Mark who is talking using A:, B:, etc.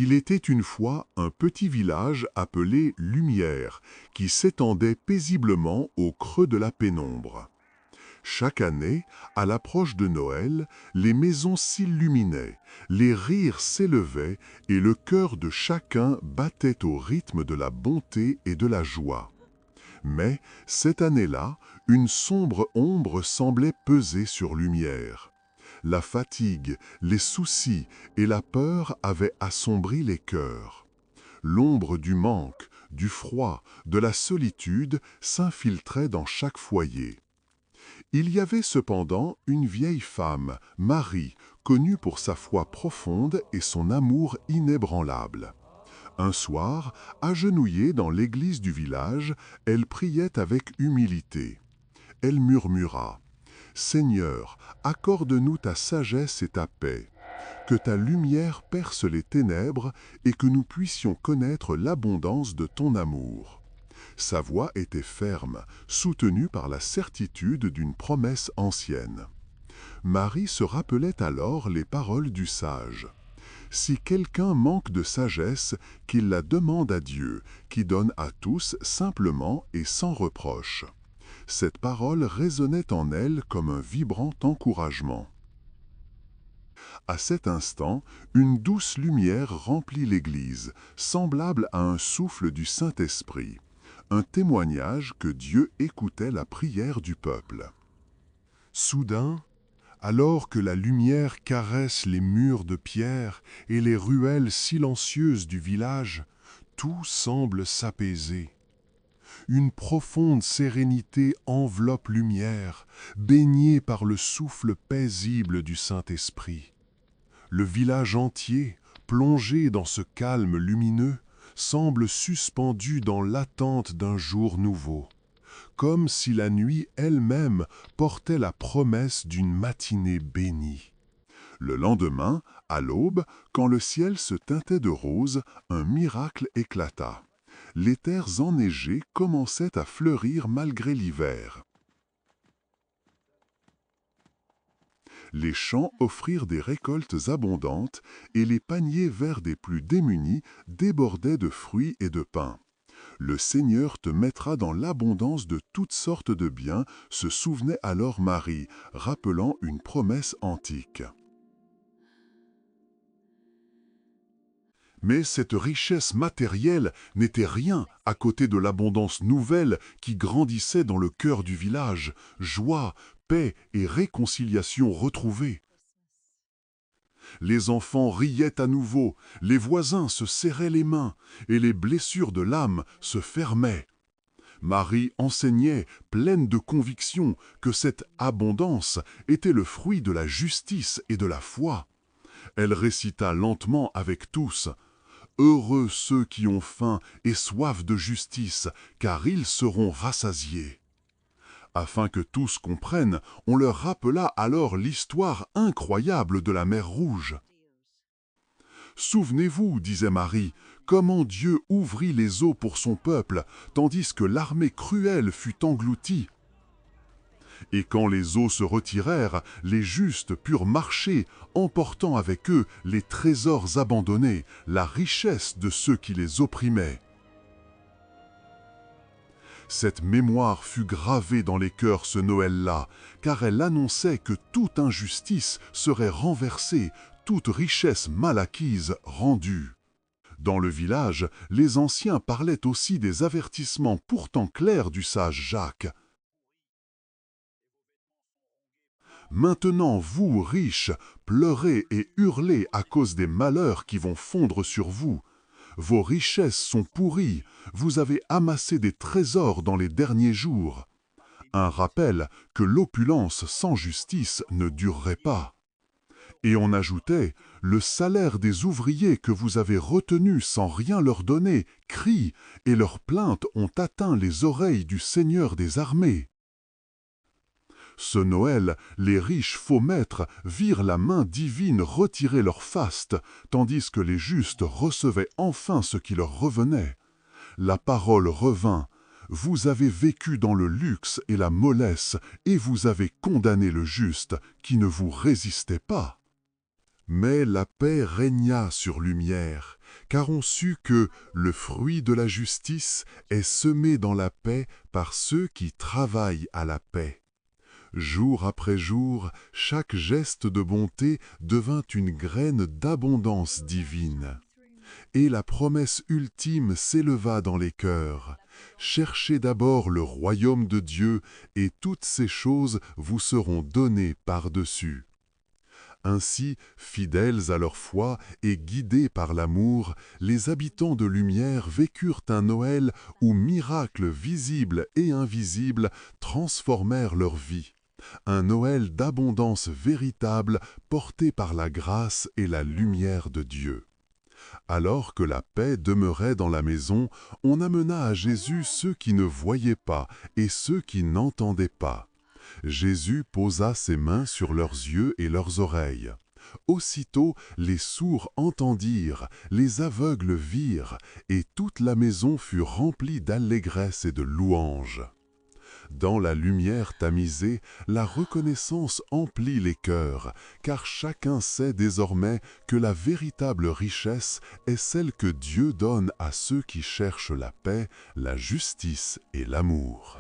A: Il était une fois un petit village appelé Lumière, qui s'étendait paisiblement au creux de la pénombre. Chaque année, à l'approche de Noël, les maisons s'illuminaient, les rires s'élevaient et le cœur de chacun battait au rythme de la bonté et de la joie. Mais, cette année-là, une sombre ombre semblait peser sur Lumière. La fatigue, les soucis et la peur avaient assombri les cœurs. L'ombre du manque, du froid, de la solitude s'infiltrait dans chaque foyer. Il y avait cependant une vieille femme, Marie, connue pour sa foi profonde et son amour inébranlable. Un soir, agenouillée dans l'église du village, elle priait avec humilité. Elle murmura: « Seigneur, accorde-nous ta sagesse et ta paix. Que ta lumière perce les ténèbres et que nous puissions connaître l'abondance de ton amour. » Sa voix était ferme, soutenue par la certitude d'une promesse ancienne. Marie se rappelait alors les paroles du sage. Si quelqu'un manque de sagesse, qu'il la demande à Dieu, qui donne à tous simplement et sans reproche. Cette parole résonnait en elle comme un vibrant encouragement. À cet instant, une douce lumière remplit l'église, semblable à un souffle du Saint-Esprit, un témoignage que Dieu écoutait la prière du peuple. Soudain, alors que la lumière caresse les murs de pierre et les ruelles silencieuses du village, tout semble s'apaiser. Une profonde sérénité enveloppe Lumière, baignée par le souffle paisible du Saint-Esprit. Le village entier, plongé dans ce calme lumineux, semble suspendu dans l'attente d'un jour nouveau, comme si la nuit elle-même portait la promesse d'une matinée bénie. Le lendemain, à l'aube, quand le ciel se teintait de rose, un miracle éclata. Les terres enneigées commençaient à fleurir malgré l'hiver. Les champs offrirent des récoltes abondantes et les paniers verts des plus démunis débordaient de fruits et de pain. Le Seigneur te mettra dans l'abondance de toutes sortes de biens, se souvenait alors Marie, rappelant une promesse antique. Mais cette richesse matérielle n'était rien à côté de l'abondance nouvelle qui grandissait dans le cœur du village, joie, paix et réconciliation retrouvées. Les enfants riaient à nouveau, les voisins se serraient les mains, et les blessures de l'âme se fermaient. Marie enseignait, pleine de conviction, que cette abondance était le fruit de la justice et de la foi. Elle récita lentement avec tous: « Heureux ceux qui ont faim et soif de justice, car ils seront rassasiés. » Afin que tous comprennent, on leur rappela alors l'histoire incroyable de la mer Rouge. « Souvenez-vous, disait Marie, comment Dieu ouvrit les eaux pour son peuple, tandis que l'armée cruelle fut engloutie. Et quand les eaux se retirèrent, les justes purent marcher, emportant avec eux les trésors abandonnés, la richesse de ceux qui les opprimaient. » Cette mémoire fut gravée dans les cœurs ce Noël-là, car elle annonçait que toute injustice serait renversée, toute richesse mal acquise rendue. Dans le village, les anciens parlaient aussi des avertissements pourtant clairs du sage Jacques. « Maintenant, vous, riches, pleurez et hurlez à cause des malheurs qui vont fondre sur vous. Vos richesses sont pourries, vous avez amassé des trésors dans les derniers jours. » Un rappel que l'opulence sans justice ne durerait pas. Et on ajoutait: « Le salaire des ouvriers que vous avez retenus sans rien leur donner crie, et leurs plaintes ont atteint les oreilles du Seigneur des armées. » Ce Noël, les riches faux maîtres virent la main divine retirer leur faste, tandis que les justes recevaient enfin ce qui leur revenait. La parole revint: « Vous avez vécu dans le luxe et la mollesse, et vous avez condamné le juste, qui ne vous résistait pas. » Mais la paix régna sur Lumière, car on sut que le fruit de la justice est semé dans la paix par ceux qui travaillent à la paix. Jour après jour, chaque geste de bonté devint une graine d'abondance divine. Et la promesse ultime s'éleva dans les cœurs. Cherchez d'abord le royaume de Dieu, et toutes ces choses vous seront données par-dessus. Ainsi, fidèles à leur foi et guidés par l'amour, les habitants de Lumière vécurent un Noël où miracles visibles et invisibles transformèrent leur vie. Un Noël d'abondance véritable porté par la grâce et la lumière de Dieu. Alors que la paix demeurait dans la maison, on amena à Jésus ceux qui ne voyaient pas et ceux qui n'entendaient pas. Jésus posa ses mains sur leurs yeux et leurs oreilles. Aussitôt, les sourds entendirent, les aveugles virent, et toute la maison fut remplie d'allégresse et de louanges. Dans la lumière tamisée, la reconnaissance emplit les cœurs, car chacun sait désormais que la véritable richesse est celle que Dieu donne à ceux qui cherchent la paix, la justice et l'amour.